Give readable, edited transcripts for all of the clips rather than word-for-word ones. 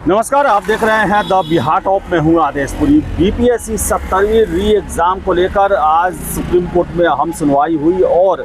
नमस्कार, आप देख रहे हैं द बिहार टॉप में हूँ आदेशपुरी। बीपीएससी 70वीं री एग्ज़ाम को लेकर आज सुप्रीम कोर्ट में अहम सुनवाई हुई और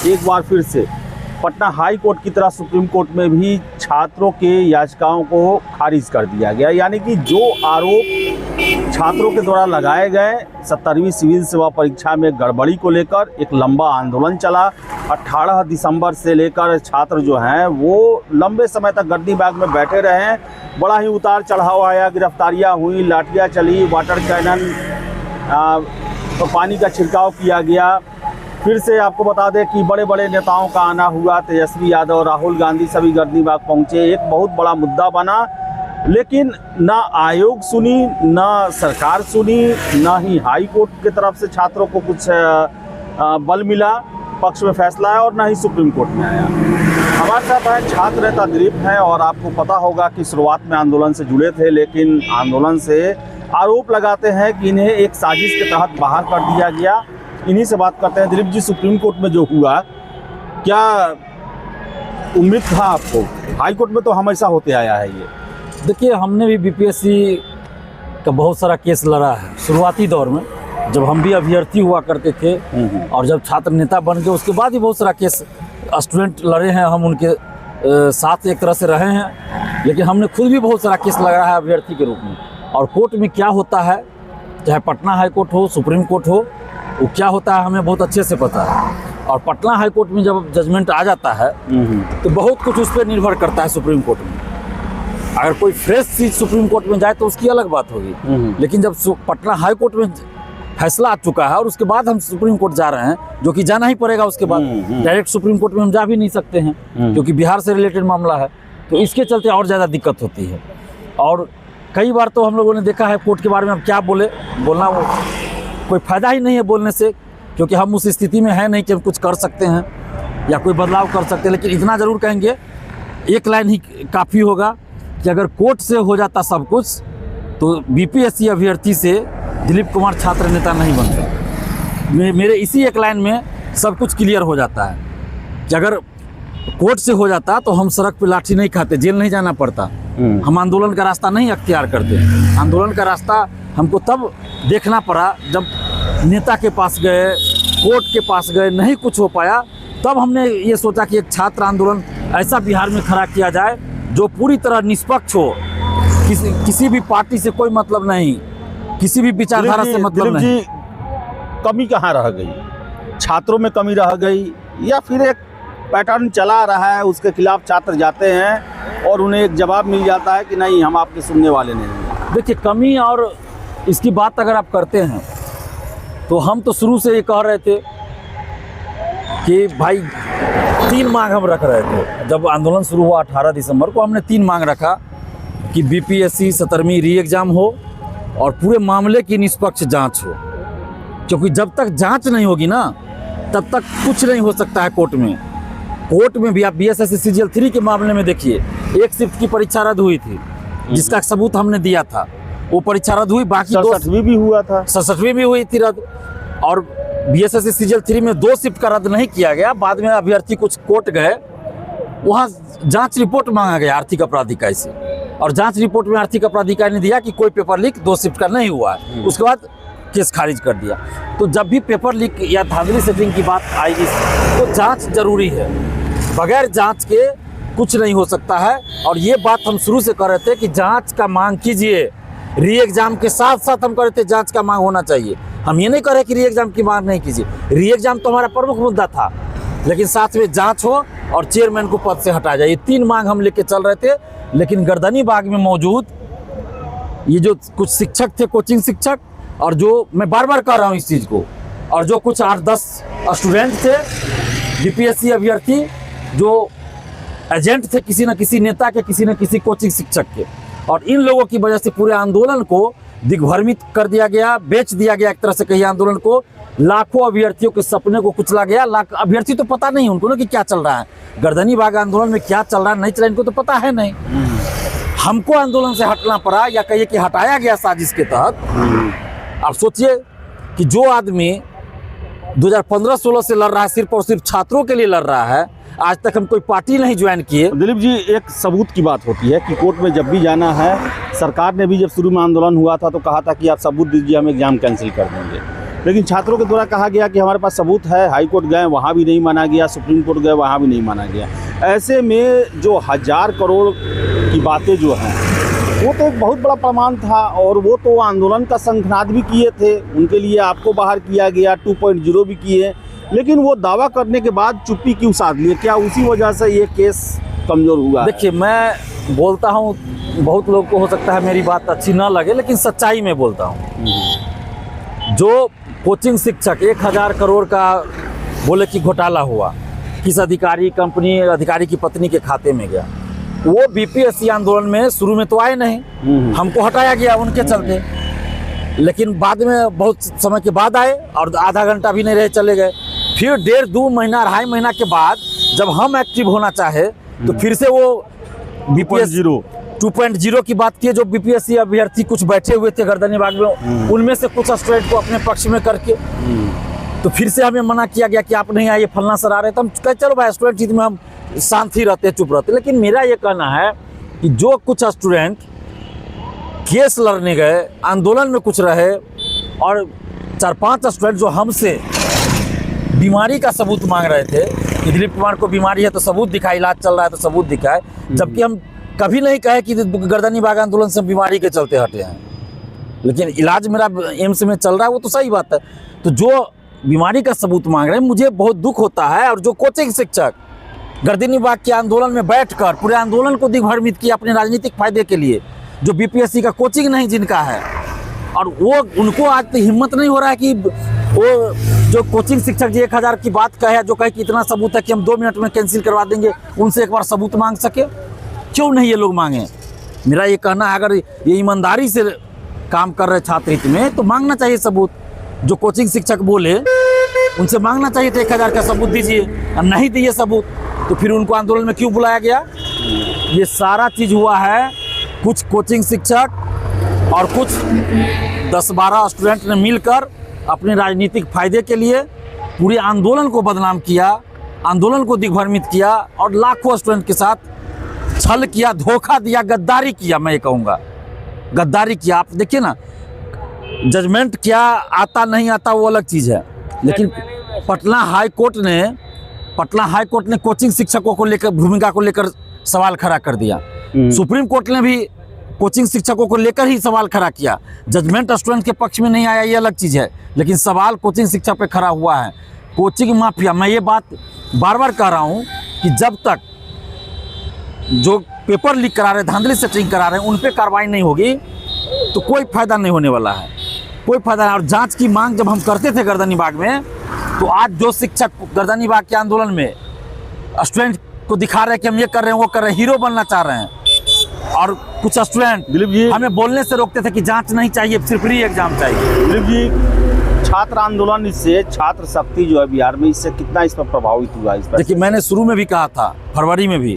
एक बार फिर से पटना हाई कोर्ट की तरह सुप्रीम कोर्ट में भी छात्रों के याचिकाओं को खारिज कर दिया गया। यानी कि जो आरोप छात्रों के द्वारा लगाए गए 70वीं सिविल सेवा परीक्षा में गड़बड़ी को लेकर एक लंबा आंदोलन चला। 18 दिसंबर से लेकर छात्र जो हैं वो लंबे समय तक गर्दी बाग में बैठे रहे। बड़ा ही उतार चढ़ाव आया, गिरफ्तारियां हुई, लाठियां चली, वाटर कैनन तो पानी का छिड़काव किया गया। फिर से आपको बता दें कि बड़े बड़े नेताओं का आना हुआ, तेजस्वी यादव, राहुल गांधी सभी गर्दी बाग पहुंचे। एक बहुत बड़ा मुद्दा बना, लेकिन ना आयोग सुनी, ना सरकार सुनी, ना ही हाई कोर्ट की तरफ से छात्रों को कुछ बल मिला, पक्ष में फैसला आया, और ना ही सुप्रीम कोर्ट में आया। हमारे साथ है छात्र नेता दिलीप हैं और आपको पता होगा कि शुरुआत में आंदोलन से जुड़े थे, लेकिन आंदोलन से आरोप लगाते हैं कि इन्हें एक साजिश के तहत बाहर कर दिया गया। इन्हीं से बात करते हैं। दिलीप जी, सुप्रीम कोर्ट में जो हुआ, क्या उम्मीद था आपको? हाई कोर्ट में तो हमेशा होते आया है ये। देखिए, हमने भी बीपीएससी का बहुत सारा केस लड़ा है शुरुआती दौर में, जब हम भी अभ्यर्थी हुआ करते थे और जब छात्र नेता बन गए उसके बाद ही बहुत सारा केस स्टूडेंट लड़े हैं। हम उनके साथ एक तरह से रहे हैं, लेकिन हमने खुद भी बहुत सारा केस लगा है अभ्यर्थी के रूप में। और कोर्ट में क्या होता है, चाहे पटना हाई कोर्ट हो, सुप्रीम कोर्ट हो, वो क्या होता है हमें बहुत अच्छे से पता है। और पटना हाई कोर्ट में जब जजमेंट आ जाता है तो बहुत कुछ उस पर निर्भर करता है सुप्रीम कोर्ट में। अगर कोई फ्रेश चीज सुप्रीम कोर्ट में जाए तो उसकी अलग बात होगी, लेकिन जब पटना हाई कोर्ट में फैसला आ चुका है और उसके बाद हम सुप्रीम कोर्ट जा रहे हैं, जो कि जाना ही पड़ेगा उसके बाद, डायरेक्ट सुप्रीम कोर्ट में हम जा भी नहीं सकते हैं क्योंकि बिहार से रिलेटेड मामला है, तो इसके चलते और ज़्यादा दिक्कत होती है। और कई बार तो हम लोगों ने देखा है कोर्ट के बारे में अब क्या बोलना वो कोई फ़ायदा ही नहीं है बोलने से, क्योंकि हम उस स्थिति में हैं नहीं कि हम कुछ कर सकते हैं या कोई बदलाव कर सकते हैं। लेकिन इतना ज़रूर कहेंगे, एक लाइन ही काफ़ी होगा कि अगर कोर्ट से हो जाता सब कुछ तो बीपीएससी अभ्यर्थी से दिलीप कुमार छात्र नेता नहीं बनते। मेरे इसी एक लाइन में सब कुछ क्लियर हो जाता है कि अगर कोर्ट से हो जाता तो हम सड़क पे लाठी नहीं खाते, जेल नहीं जाना पड़ता, हम आंदोलन का रास्ता नहीं अख्तियार करते। आंदोलन का रास्ता हमको तब देखना पड़ा जब नेता के पास गए, कोर्ट के पास गए, नहीं कुछ हो पाया, तब हमने ये सोचा कि एक छात्र आंदोलन ऐसा बिहार में खड़ा किया जाए जो पूरी तरह निष्पक्ष हो, किसी भी पार्टी से कोई मतलब नहीं, किसी भी विचारधारा से मतलब नहीं। कमी कहाँ रह गई? छात्रों में कमी रह गई या फिर एक पैटर्न चला रहा है, उसके खिलाफ छात्र जाते हैं और उन्हें एक जवाब मिल जाता है कि नहीं, हम आपके सुनने वाले नहीं? देखिए, कमी और इसकी बात अगर आप करते हैं तो हम तो शुरू से ये कह रहे थे कि भाई 3 मांग हम रख रहे थे। जब आंदोलन शुरू हुआ 18 दिसंबर को, हमने 3 मांग रखा कि बीपीएससी 70वीं री एग्ज़ाम हो और पूरे मामले की निष्पक्ष जांच हो, क्योंकि जब तक जांच नहीं होगी ना तब तक कुछ नहीं हो सकता है कोर्ट में। कोर्ट में भी आप बीएसएससी सीजीएल 3 के मामले में देखिए, एक शिफ्ट की परीक्षा रद्द हुई थी जिसका सबूत हमने दिया था, वो परीक्षा रद्द हुई। बाकी 67वीं भी हुआ था, 67वीं भी हुई थी रद्द। और बीएसएससी सीजीएल 3 में 2 शिफ्ट का रद्द नहीं किया गया। बाद में अभ्यर्थी कुछ कोर्ट गए, वहाँ जांच रिपोर्ट मांगा गया आर्थिक अपराध इकाई से, और जांच रिपोर्ट में आर्थिक अपराध इकाई ने दिया कि कोई पेपर लीक 2 शिफ्ट का नहीं हुआ है। उसके बाद केस खारिज कर दिया। तो जब भी पेपर लीक या धांधली सेटिंग की बात आएगी तो जांच जरूरी है, बगैर जांच के कुछ नहीं हो सकता है। और ये बात हम शुरू से कर रहे थे कि जांच का मांग कीजिए, री एग्जाम के साथ साथ हम कर रहे थे जांच का मांग होना चाहिए। हम ये नहीं कर रहे कि री एग्जाम की मांग नहीं कीजिए, री एग्जाम तो हमारा प्रमुख मुद्दा था, लेकिन साथ में जांच हो और चेयरमैन को पद से हटाया जाए। ये 3 मांग हम लेके चल रहे थे। लेकिन गर्दनी बाग में मौजूद ये जो कुछ शिक्षक थे, कोचिंग शिक्षक, और जो मैं बार बार कह रहा हूँ इस चीज़ को, और जो कुछ 8-10 स्टूडेंट थे बीपीएससी अभ्यर्थी, जो एजेंट थे किसी न किसी नेता के, किसी न किसी कोचिंग शिक्षक के, और इन लोगों की वजह से पूरे आंदोलन को दिग्भ्रमित कर दिया गया, बेच दिया गया एक तरह से कहीं आंदोलन को। लाखों अभ्यर्थियों के सपने को कुचला गया। लाख अभ्यर्थी तो पता नहीं उनको ना कि क्या चल रहा है, गर्दनी बाग आंदोलन में क्या चल रहा है नहीं चल रहा, इनको तो पता है नहीं। हमको आंदोलन से हटना पड़ा, या कहिए कि हटाया गया साजिश के तहत। आप सोचिए कि जो आदमी 2015-16 से लड़ रहा है, सिर्फ और सिर्फ छात्रों के लिए लड़ रहा है, आज तक हम कोई पार्टी नहीं ज्वाइन किए। दिलीप जी, एक सबूत की बात होती है कि कोर्ट में जब भी जाना है, सरकार ने भी जब शुरू में आंदोलन हुआ था तो कहा था कि आप सबूत दीजिए, हम एग्जाम कैंसिल कर देंगे, लेकिन छात्रों के द्वारा कहा गया कि हमारे पास सबूत है। हाई कोर्ट गए, वहाँ भी नहीं माना गया, सुप्रीम कोर्ट गए, वहाँ भी नहीं माना गया। ऐसे में जो 1000 करोड़ की बातें जो हैं, वो तो एक बहुत बड़ा प्रमाण था, और वो तो आंदोलन का शंखनाद भी किए थे, उनके लिए आपको बाहर किया गया, 2.0 भी किए, लेकिन वो दावा करने के बाद चुप्पी क्यों साध लिए? क्या उसी वजह से ये केस कमज़ोर हुआ? देखिए, मैं बोलता हूँ, बहुत लोग को हो सकता है मेरी बात अच्छी ना लगे, लेकिन सच्चाई में बोलता हूँ। जो कोचिंग शिक्षक 1000 करोड़ का बोले कि घोटाला हुआ, किस अधिकारी कंपनी अधिकारी की पत्नी के खाते में गया, वो बीपीएससी आंदोलन में शुरू में तो आए नहीं, हमको हटाया गया उनके चलते, लेकिन बाद में बहुत समय के बाद आए और आधा घंटा भी नहीं रहे, चले गए। फिर 1.5-2 महीना 2.5 महीना के बाद जब हम एक्टिव होना चाहे तो फिर से वो बीपीएससी 2.0 की बात की। जो बीपीएससी अभ्यर्थी कुछ बैठे हुए थे गर्दनीबाग में, उनमें से कुछ स्टूडेंट को अपने पक्ष में करके तो फिर से हमें मना किया गया कि आप नहीं आइए, फलना सर आ रहे। तो हम कहे चलो भाई, स्टूडेंट हित में हम शांत ही रहते, चुप रहते। लेकिन मेरा ये कहना है कि जो कुछ स्टूडेंट केस लड़ने गए, आंदोलन में कुछ रहे, और 4-5 स्टूडेंट जो हमसे बीमारी का सबूत मांग रहे थे कि दिलीप कुमार को बीमारी है तो सबूत दिखाए, इलाज चल रहा है तो सबूत दिखाए, जबकि हम कभी नहीं कहे कि गर्दनीबाग आंदोलन से बीमारी के चलते हटे हैं, लेकिन इलाज मेरा एम्स में चल रहा है, वो तो सही बात है। तो जो बीमारी का सबूत मांग रहे हैं, मुझे बहुत दुख होता है। और जो कोचिंग शिक्षक गर्दनीबाग के आंदोलन में बैठकर पूरे आंदोलन को दिग्भ्रमित किया अपने राजनीतिक फायदे के लिए, जो बीपीएससी का कोचिंग नहीं जिनका है, और वो उनको आज तो हिम्मत नहीं हो रहा है कि वो जो कोचिंग शिक्षक जी 1000 की बात कहे, जो कहे कि इतना सबूत है कि हम 2 मिनट में कैंसिल करवा देंगे, उनसे एक बार सबूत मांग सके। क्यों नहीं ये लोग मांगे? मेरा ये कहना है, अगर ये ईमानदारी से काम कर रहे छात्र हित में तो मांगना चाहिए सबूत। जो कोचिंग शिक्षक बोले उनसे मांगना चाहिए था 1000 का सबूत दीजिए, और नहीं दिए सबूत, तो फिर उनको आंदोलन में क्यों बुलाया गया? ये सारा चीज़ हुआ है कुछ कोचिंग शिक्षक और कुछ 10-12 स्टूडेंट ने मिलकर अपने राजनीतिक फायदे के लिए पूरे आंदोलन को बदनाम किया, आंदोलन को दिग्भ्रमित किया, और लाखों स्टूडेंट के साथ छल किया, धोखा दिया, गद्दारी किया। मैं ये कहूँगा गद्दारी किया। आप देखिए ना, जजमेंट क्या आता नहीं आता वो अलग चीज़ है, लेकिन पटना हाई कोर्ट ने कोचिंग शिक्षकों को लेकर, भूमिका को लेकर सवाल खड़ा कर दिया। सुप्रीम कोर्ट ने भी कोचिंग शिक्षकों को लेकर ही सवाल खड़ा किया। जजमेंट स्टूडेंट के पक्ष में नहीं आया, ये अलग चीज़ है, लेकिन सवाल कोचिंग शिक्षा पे खड़ा हुआ है। कोचिंग माफिया, मैं ये बात बार बार कह रहा हूँ कि जब तक जो पेपर लीक करा रहे, धांधली सेटिंग करा रहे हैं, उन पर कार्रवाई नहीं होगी तो कोई फायदा नहीं होने वाला है, कोई फायदा नहीं। और जांच की मांग जब हम करते थे गर्दनीबाग में, तो आज जो शिक्षक गर्दनीबाग के आंदोलन में स्टूडेंट को दिखा रहे हैं कि हम ये कर रहे हैं, वो कर रहे हैं, हीरो बनना चाह रहे हैं, और कुछ स्टूडेंट दिलीप जी हमें बोलने से रोकते थे कि जांच नहीं चाहिए, सिर्फ री एग्जाम चाहिए। दिलीप जी, छात्र आंदोलन इससे, छात्र शक्ति जो है बिहार में, इससे कितना इस पर प्रभावित हुआ? इस पर देखिए, मैंने शुरू में भी कहा था, फरवरी में भी,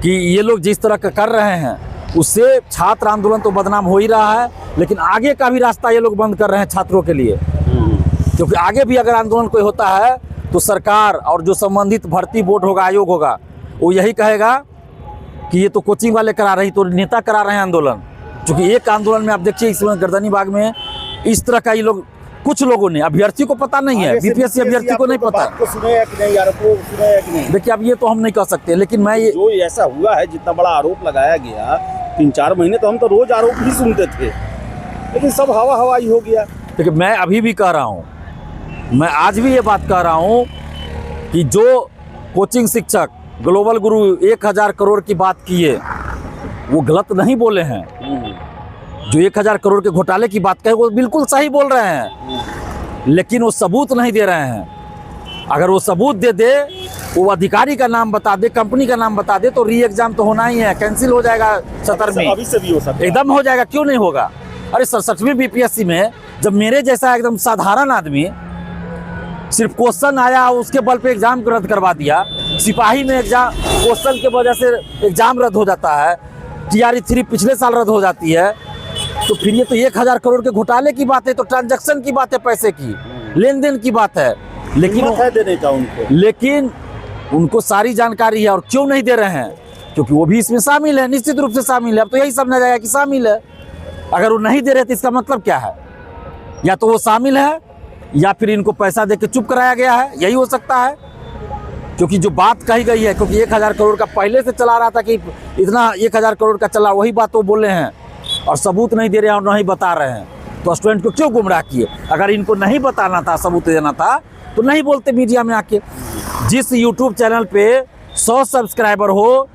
कि ये लोग जिस तरह का कर रहे हैं उससे छात्र आंदोलन तो बदनाम हो ही रहा है, लेकिन आगे का भी रास्ता ये लोग बंद कर रहे हैं छात्रों के लिए। क्योंकि आगे भी अगर आंदोलन कोई होता है तो सरकार और जो संबंधित भर्ती बोर्ड होगा, आयोग होगा, वो यही कहेगा कि ये तो कोचिंग वाले करा रही, तो नेता करा रहे हैं आंदोलन। क्योंकि एक आंदोलन में आप देखिए, इस समय गर्दनीबाग में इस तरह का ये लोग, कुछ लोगों ने, अभ्यर्थी को पता नहीं है, बीपीएससी अभ्यर्थी को नहीं पता। देखिए, अब ये तो हम नहीं कह सकते, लेकिन मैं ये जो ऐसा हुआ है, जितना बड़ा आरोप लगाया गया, 3-4 महीने तो हम तो रोज आरोप ही सुनते थे, लेकिन सब हवा ही हो गया। देखिए, मैं अभी भी कह रहा हूँ, मैं आज भी ये बात कह रहा हूँ कि जो कोचिंग शिक्षक ग्लोबल गुरु 1000 करोड़ की बात किए, वो गलत नहीं बोले हैं। जो 1000 करोड़ के घोटाले की बात कहे, वो बिल्कुल सही बोल रहे हैं, लेकिन वो सबूत नहीं दे रहे हैं। अगर वो सबूत दे दे, वो अधिकारी का नाम बता दे, कंपनी का नाम बता दे, तो री एग्जाम तो होना ही है, कैंसिल हो जाएगा 17वीं, अभी से भी हो सकता है, एकदम हो जाएगा। क्यों नहीं होगा? अरे 67वीं बीपीएससी में जब मेरे जैसा एकदम साधारण आदमी सिर्फ क्वेश्चन आया, उसके बल पे एग्जाम को रद्द करवा दिया, सिपाही में एग्जाम क्वेश्चन के वजह से एग्जाम रद्द हो जाता है, TRE 3 पिछले साल रद्द हो जाती है, तो फिर ये तो 1000 करोड़ के घोटाले की बात है, तो ट्रांजैक्शन की बात है, पैसे की लेन देन की बात है। लेकिन देने का उनको, लेकिन उनको सारी जानकारी है और क्यों नहीं दे रहे हैं, क्योंकि वो भी इसमें शामिल है, निश्चित रूप से शामिल है। अब तो यही समझा जाएगा कि शामिल है। अगर वो नहीं दे रहे तो इसका मतलब क्या है? या तो वो शामिल है या फिर इनको पैसा दे के चुप कराया गया है, यही हो सकता है। क्योंकि जो बात कही गई है, क्योंकि 1000 करोड़ का पहले से चला रहा था कि इतना 1000 करोड़ का चला, वही बात वो बोले हैं और सबूत नहीं दे रहे हैं और नहीं बता रहे हैं। तो स्टूडेंट को क्यों गुमराह किए? अगर इनको नहीं बताना था, सबूत देना था, तो नहीं बोलते मीडिया में आके। जिस यूट्यूब चैनल पे 100 सब्सक्राइबर हो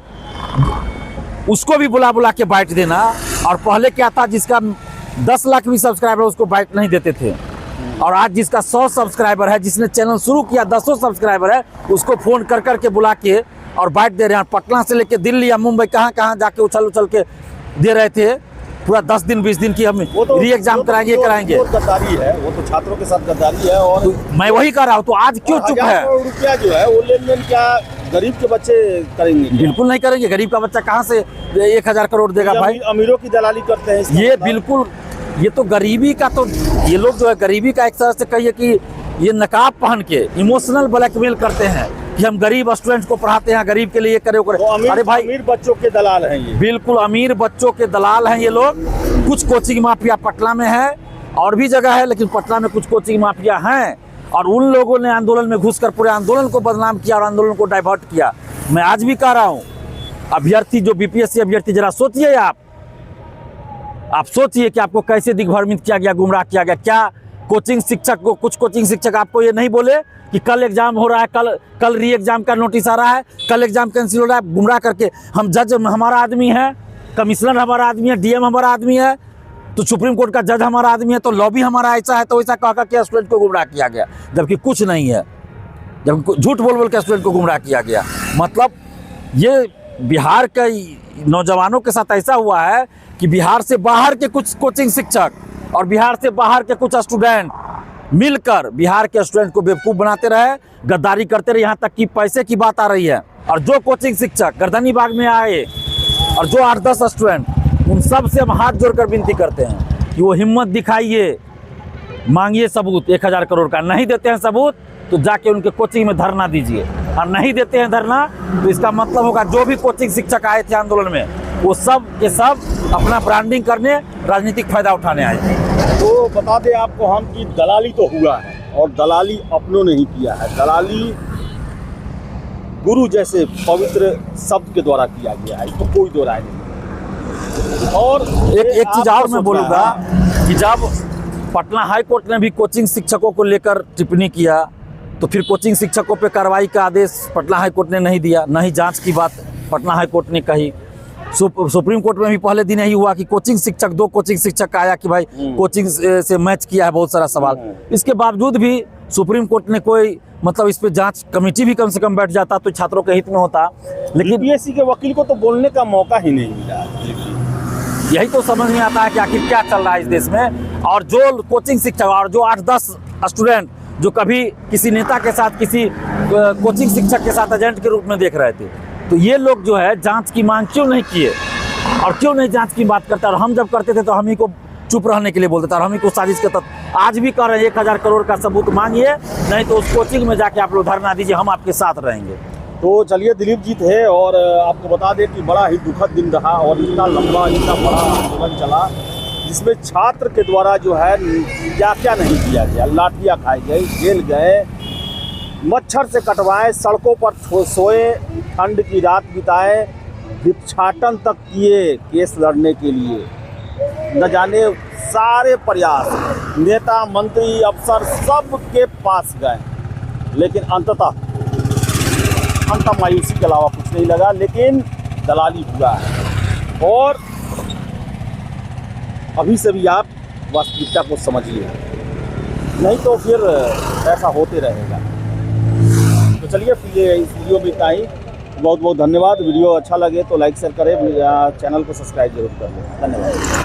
उसको भी बुला बुला के बाइट देना, और पहले क्या था जिसका 10 लाख भी सब्सक्राइबर उसको बाइट नहीं देते थे, और आज जिसका 100 सब्सक्राइबर है, जिसने चैनल शुरू किया 10 सब्सक्राइबर है, उसको फ़ोन कर कर के बुला के और बाइट दे रहे हैं। पटना से लेके दिल्ली या मुंबई कहाँ कहाँ जाके उछल उछल के दे रहे थे। पूरा 10 दिन 20 दिन की हम री एग्जाम कराएंगे कराएंगे। गद्दारी है, वो तो छात्रों के साथ गद्दारी है। और तो मैं वही कह रहा हूँ, तो आज क्यों चुप है? रुपया जो है वो लेन देन क्या गरीब के बच्चे करेंगे? बिल्कुल नहीं करेंगे। गरीब का बच्चा कहाँ से 1000 करोड़ देगा भाई? अमीरों की दलाली करते हैं ये बिल्कुल, ये तो गरीबी का, तो ये लोग जो है गरीबी का एक तरह से कहिए कि ये नकाब पहन के इमोशनल ब्लैकमेल करते हैं कि हम गरीब स्टूडेंट्स को पढ़ाते हैं, गरीब के लिए ये करे वो करे। तो अरे भाई, अमीर बच्चों के दलाल हैं ये। बिल्कुल अमीर बच्चों के दलाल हैं ये लोग। कुछ कोचिंग माफिया पटना में है और भी जगह है, लेकिन पटना में कुछ कोचिंग माफिया हैं, और उन लोगों ने आंदोलन में घुसकर पूरे आंदोलन को बदनाम किया और आंदोलन को डाइवर्ट किया। मैं आज भी कह रहा हूँ, अभ्यर्थी जो बीपीएससी अभ्यर्थी, जरा सोचिए, आप सोचिए कि आपको कैसे दिग्भ्रमित किया गया, गुमराह किया गया। क्या कोचिंग शिक्षक को, कुछ कोचिंग शिक्षक आपको ये नहीं बोले कि कल एग्जाम हो रहा है, कल री एग्जाम का नोटिस आ रहा है, कल एग्जाम कैंसिल हो रहा है? गुमराह करके हम जज हमारा आदमी है, कमिश्नर हमारा आदमी है, डीएम हमारा आदमी है, तो सुप्रीम कोर्ट का जज हमारा आदमी है, तो लॉबी हमारा ऐसा है, तो ऐसा कह के स्टूडेंट को गुमराह किया गया, जबकि कुछ नहीं है, जब झूठ बोल बोल के स्टूडेंट को गुमराह किया गया। मतलब ये बिहार के नौजवानों के साथ ऐसा हुआ है कि बिहार से बाहर के कुछ कोचिंग शिक्षक और बिहार से बाहर के कुछ स्टूडेंट मिलकर बिहार के स्टूडेंट को बेवकूफ़ बनाते रहे, गद्दारी करते रहे, यहाँ तक कि पैसे की बात आ रही है। और जो कोचिंग शिक्षक गर्दनी बाग में आए और जो 8-10 स्टूडेंट, उन सब से हम हाथ जोड़कर विनती करते हैं कि वो हिम्मत दिखाइए, मांगिए सबूत 1000 करोड़ का। नहीं देते हैं सबूत तो जाके उनके कोचिंग में धरना दीजिए, और नहीं देते हैं धरना तो इसका मतलब होगा जो भी कोचिंग शिक्षक आए थे आंदोलन में, वो सब के सब अपना ब्रांडिंग करने, राजनीतिक फायदा उठाने आए थे। तो बता दें आपको हम कि दलाली तो हुआ है, और दलाली अपनों ने ही किया है। दलाली गुरु जैसे पवित्र शब्द के द्वारा किया गया है, इसको कोई दो राय नहीं। और एक चीज़ और मैं बोलूँगा कि जब पटना हाई कोर्ट ने भी कोचिंग शिक्षकों को लेकर टिप्पणी किया, तो फिर कोचिंग शिक्षकों पे कार्रवाई का आदेश पटना हाई कोर्ट ने नहीं दिया, न ही जांच की बात पटना हाई कोर्ट ने कही। सुप्रीम कोर्ट में भी पहले दिन यही हुआ कि कोचिंग शिक्षक, 2 कोचिंग शिक्षक आया कि भाई कोचिंग से मैच किया है, बहुत सारा सवाल। इसके बावजूद भी सुप्रीम कोर्ट ने कोई, मतलब इस पे जांच कमेटी भी कम से कम बैठ जाता तो छात्रों के हित में होता। लेकिन बीपीएससी के वकील को तो बोलने का मौका ही नहीं मिला। यही तो समझ नहीं आता है कि आखिर क्या चल रहा है इस देश में। और जो कोचिंग शिक्षक और जो 8-10 स्टूडेंट जो कभी किसी नेता के साथ, किसी कोचिंग शिक्षक के साथ एजेंट के रूप में देख रहे थे, तो ये लोग जो है जांच की मांग क्यों नहीं किए और क्यों नहीं जांच की बात करते? और हम जब करते थे तो हम ही को चुप रहने के लिए बोलते थे और हम ही को साजिश के तहत आज भी कर रहे हैं 1000 करोड़ का सबूत मांगिए, नहीं तो उस कोचिंग में जाके आप लोग धरना दीजिए, हम आपके साथ रहेंगे। तो चलिए, दिलीप जी थे, और आपको बता दें कि बड़ा ही दुखद दिन रहा, और इतना लंबा, इतना बड़ा आंदोलन चला, जिसमें छात्र के द्वारा जो है क्या क्या नहीं किया गया। लाठियाँ खाई गई, जेल गए, मच्छर से कटवाए, सड़कों पर सोए, ठंड की रात बिताए, भिक्षाटन तक किए केस लड़ने के लिए। न जाने सारे प्रयास नेता, मंत्री, अफसर सब के पास गए, लेकिन अंततः मायूसी के अलावा कुछ नहीं लगा। लेकिन दलाली हुआ है, और अभी से भी आप वास्तविकता को समझिए, नहीं तो फिर ऐसा होते रहेगा। तो चलिए, फिर इस वीडियो में इतना ही। बहुत बहुत धन्यवाद। वीडियो अच्छा लगे तो लाइक शेयर करें, चैनल को सब्सक्राइब जरूर कर लें। धन्यवाद।